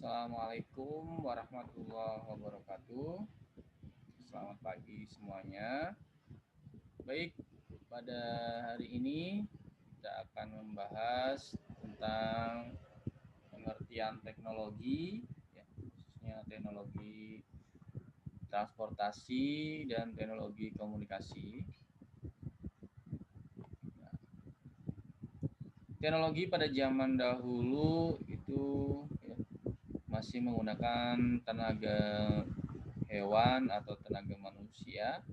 Assalamualaikum warahmatullahi wabarakatuh. Selamat pagi semuanya. Baik, pada hari ini kita akan membahas tentang pengertian teknologi, ya, khususnya teknologi transportasi dan teknologi komunikasi. Nah, teknologi pada zaman dahulu itu ya, masih menggunakan tenaga hewan atau tenaga manusia.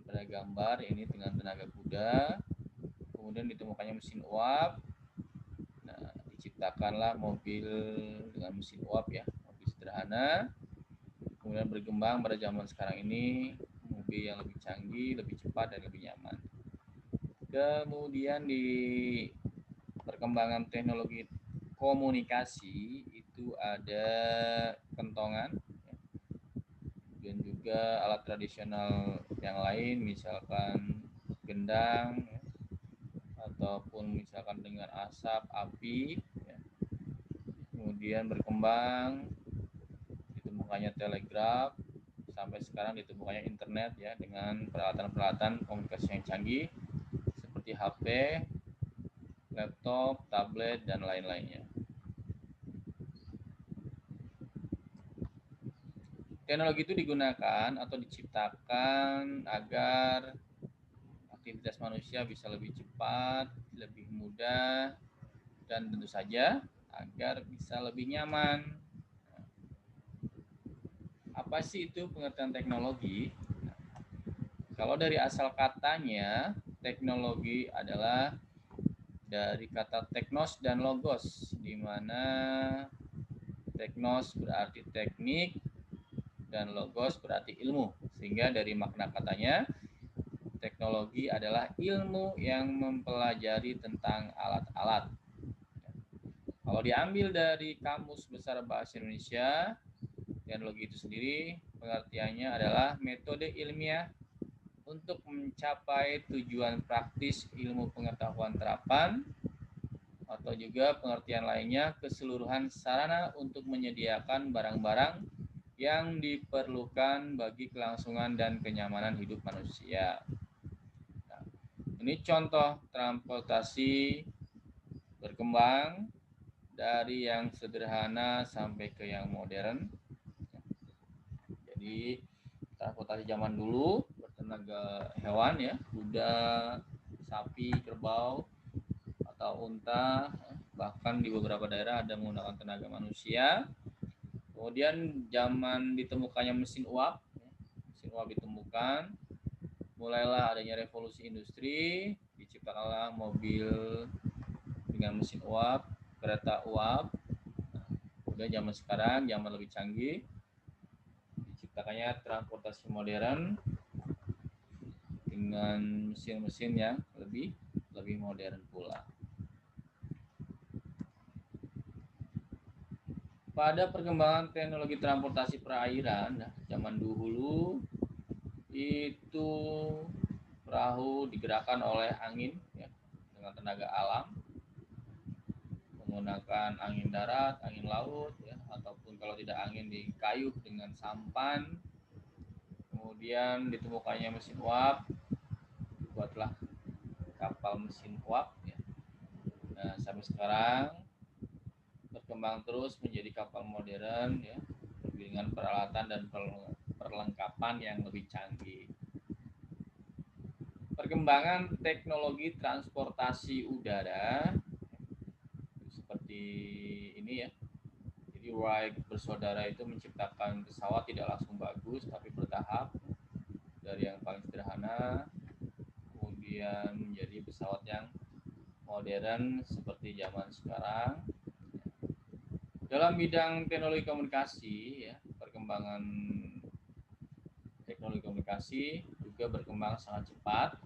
Pada gambar ini dengan tenaga kuda, kemudian ditemukannya mesin uap. Nah, diciptakanlah mobil dengan mesin uap, ya, mobil sederhana. Kemudian berkembang pada zaman sekarang ini mobil yang lebih canggih, lebih cepat dan lebih nyaman. Kemudian di perkembangan teknologi komunikasi itu ada kentongan, ya, dan juga alat tradisional yang lain, misalkan gendang, ya, ataupun misalkan dengan asap, api, ya. Kemudian berkembang ditemukannya telegraf, sampai sekarang ditemukannya internet, ya, dengan peralatan-peralatan komunikasi yang canggih seperti HP, laptop, tablet, dan lain-lainnya. Teknologi itu digunakan atau diciptakan agar aktivitas manusia bisa lebih cepat, lebih mudah, dan tentu saja agar bisa lebih nyaman. Apa sih itu pengertian teknologi? Kalau dari asal katanya, teknologi adalah dari kata teknos dan logos, di mana teknos berarti teknik dan logos berarti ilmu. Sehingga dari makna katanya, teknologi adalah ilmu yang mempelajari tentang alat-alat. Kalau diambil dari Kamus Besar Bahasa Indonesia, teknologi itu sendiri pengertiannya adalah metode ilmiah untuk mencapai tujuan praktis ilmu pengetahuan terapan, atau juga pengertian lainnya keseluruhan sarana untuk menyediakan barang-barang yang diperlukan bagi kelangsungan dan kenyamanan hidup manusia. Nah, ini contoh transportasi berkembang dari yang sederhana sampai ke yang modern. Jadi transportasi zaman dulu bertenaga hewan, ya, kuda, sapi, kerbau, atau unta, bahkan di beberapa daerah ada menggunakan tenaga manusia. Kemudian zaman ditemukannya mesin uap, ya, mesin uap ditemukan, mulailah adanya revolusi industri, diciptakanlah mobil dengan mesin uap, kereta uap. Nah, kemudian zaman sekarang, zaman lebih canggih, diciptakannya transportasi modern dengan mesin-mesin yang lebih modern pula. Pada perkembangan teknologi transportasi perairan, zaman dahulu itu perahu digerakkan oleh angin, ya, dengan tenaga alam, menggunakan angin darat, angin laut, ya, ataupun kalau tidak angin dikayuh dengan sampan. Kemudian ditemukannya mesin uap, dibuatlah kapal mesin uap, ya. Nah, sampai sekarang berkembang terus menjadi kapal modern, ya, dengan peralatan dan perlengkapan yang lebih canggih. Perkembangan teknologi transportasi udara seperti ini, ya. Jadi Wright bersaudara itu menciptakan pesawat tidak langsung bagus tapi bertahap, dari yang paling sederhana kemudian menjadi pesawat yang modern seperti zaman sekarang. Dalam bidang teknologi komunikasi, ya, perkembangan teknologi komunikasi juga berkembang sangat cepat,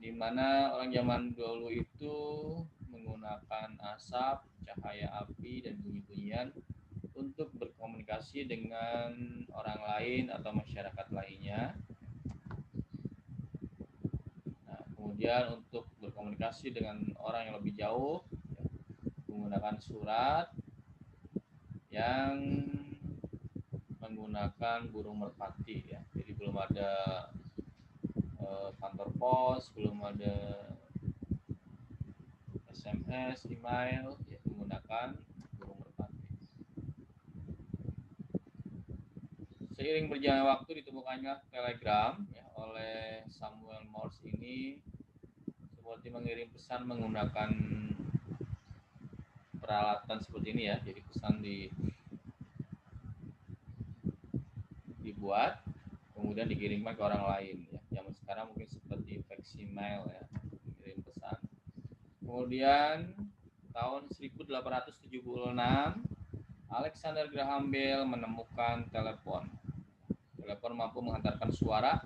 di mana orang zaman dulu itu menggunakan asap, cahaya api, dan bunyi-bunyian untuk berkomunikasi dengan orang lain atau masyarakat lainnya. Nah, kemudian untuk berkomunikasi dengan orang yang lebih jauh, ya, menggunakan surat, yang menggunakan burung merpati ya. Jadi belum ada kantor pos, belum ada SMS, email, ya, menggunakan burung merpati. Seiring berjalannya waktu ditemukannya telegram ya, oleh Samuel Morse ini seperti mengirim pesan menggunakan peralatan seperti ini ya. Jadi pesan dibuat kemudian dikirimkan ke orang lain ya. Zaman sekarang mungkin seperti facsimiles ya, kirim pesan. Kemudian tahun 1876 Alexander Graham Bell menemukan telepon. Telepon mampu menghantarkan suara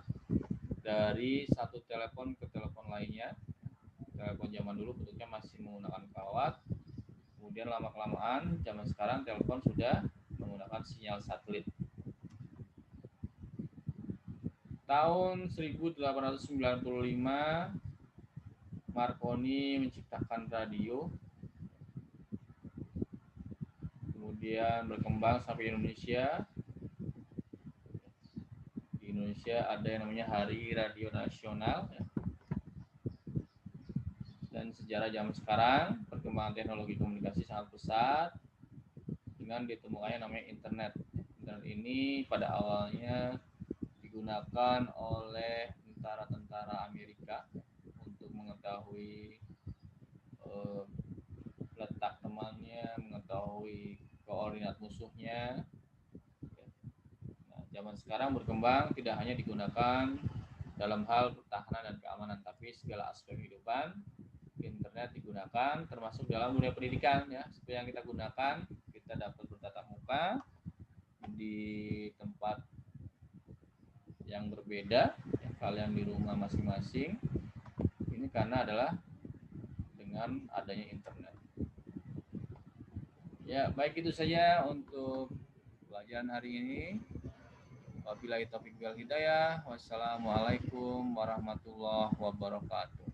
dari satu telepon ke telepon lainnya. Telepon zaman dulu bentuknya masih menggunakan kawat. Kemudian lama-kelamaan zaman sekarang telepon sudah menggunakan sinyal satelit. Tahun 1895 Marconi menciptakan radio, kemudian berkembang sampai Indonesia. Di Indonesia ada yang namanya Hari Radio Nasional ya. Dan sejarah zaman sekarang perkembangan teknologi komunikasi sangat pesat dengan ditemukannya namanya internet. Internet ini pada awalnya digunakan oleh tentara-tentara Amerika untuk mengetahui letak temannya, mengetahui koordinat musuhnya. Nah, zaman sekarang berkembang tidak hanya digunakan dalam hal pertahanan dan keamanan, tapi segala aspek kehidupan internet digunakan, termasuk dalam dunia pendidikan ya. Seperti yang kita gunakan, kita dapat bertatap muka di tempat yang berbeda ya, kalian di rumah masing-masing. Ini karena adalah dengan adanya internet. Ya, baik itu saja untuk pelajaran hari ini. Wabillahi taufiq wal hidayah. Wassalamualaikum warahmatullahi wabarakatuh.